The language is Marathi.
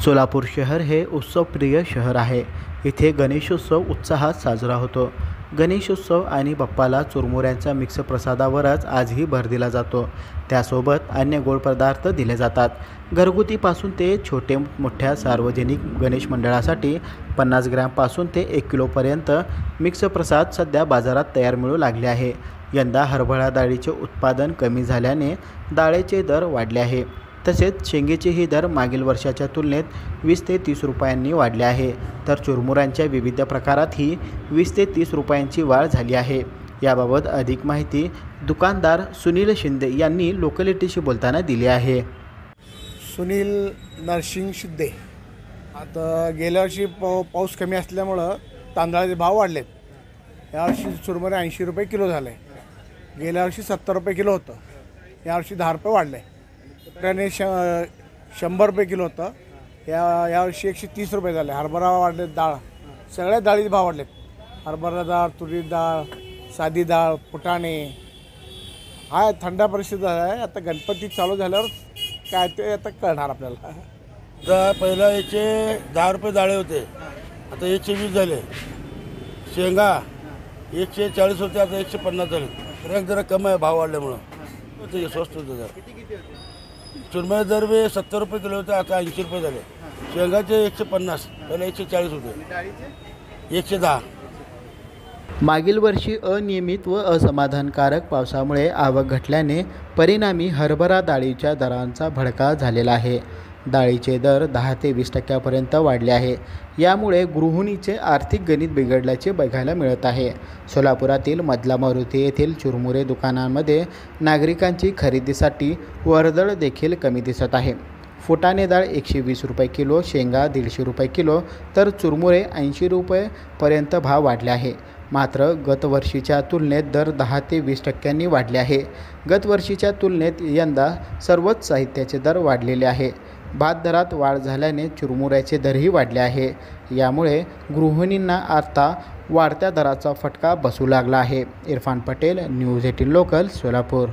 सोलापूर शहर हे उत्सवप्रिय शहर आहे। इथे गणेशोत्सव उत्साहात साजरा होतो। गणेशोत्सव आणि बाप्पाला चुरमुऱ्यांच्या मिक्स प्रसादावरच आजही भर दिला जातो। त्यासोबत अन्य गोड पदार्थ दिले जातात। घरगुतीपासून ते छोटे मोठ्या सार्वजनिक गणेश मंडळासाठी 50 ग्रॅमपासून ते 1 किलोपर्यंत मिक्स प्रसाद सध्या बाजारात तयार मिळू लागले आहे। यंदा हरभरा डाळीचे उत्पादन कमी झाल्याने डाळीचे दर वाढले आहे। तसेच शेंगेचेही दर मागील वर्षाच्या तुलनेत 20 ते 30 रुपयांनी वाढले आहे। तर चुरमुऱ्यांच्या विविध प्रकारातही 20 ते 30 रुपयांची वाढ झाली आहे। याबाबत अधिक माहिती दुकानदार सुनील शिंदे यांनी लोकॅलिटीशी बोलताना दिली आहे। सुनील नरसिंग शिंदे। आता गेल्या वर्षी पाऊस कमी असल्यामुळं तांदळाचे भाव वाढलेत। यावर्षी चुरमुरे 80 रुपये किलो झाले। गेल्या वर्षी 70 रुपये किलो होतं, यावर्षी 10 रुपये वाढले। त्याने 100 रुपये किलो होतं, यावर्षी 130 रुपये झाले। हरभरा वाढले, डाळ सगळ्या डाळीचे भाव वाढलेत। हरभरा डाळ, तुरी डाळ, साधी डाळ, फुटाणे हा थंडा परिस्थिती आहे। आता गणपती चालू झाल्यावर काय ते आता कळणार आपल्याला। आता पहिला 110 रुपये डाळे होते, आता 120 झाले। शेंगा 140 होते, आता 150 झाले। रेट जरा कमी आहे भाव वाढल्यामुळं, ते स्वस्त होते जरा। चुरमुरे दर बी 70 रुपये किलो होते, आता 80 रुपये झाले। शेंगाचे 150, पहिला 140 होते, 110। मागील वर्षी अनियमित व असमाधानकारक पावसामुळे आवक घटल्याने परिणामी हरभरा डाळीच्या दरांचा भडका झालेला आहे। डाळीचे दर 10 ते 20% वाढले आहे। यामुळे गृहिणीचे आर्थिक गणित बिघडल्याचे बघायला मिळत आहे। सोलापुरातील मधला मारुती येथील चुरमुरे दुकानांमध्ये नागरिकांची खरेदीसाठी वर्दळ देखील कमी दिसत आहे। फुटाणे डाळ 120 रुपये किलो, शेंगा 150 रुपये किलो, तर चुरमुरे 80 रुपयेपर्यंत भाव वाढले आहे। मात्र गतवर्षीच्या तुलनेत दर 10 ते 20% वाढले आहे। गतवर्षीच्या तुलनेत यंदा सर्वच साहित्याचे दर वाढलेले आहे। भात दरात वाढ झाल्याने चुरमुऱ्याचे दरही वाढले आहे। यामुळे गृहिणींना आता वाढत्या दराचा फटका बसू लागला आहे। Irfan Patel, news 18 local, Solapur.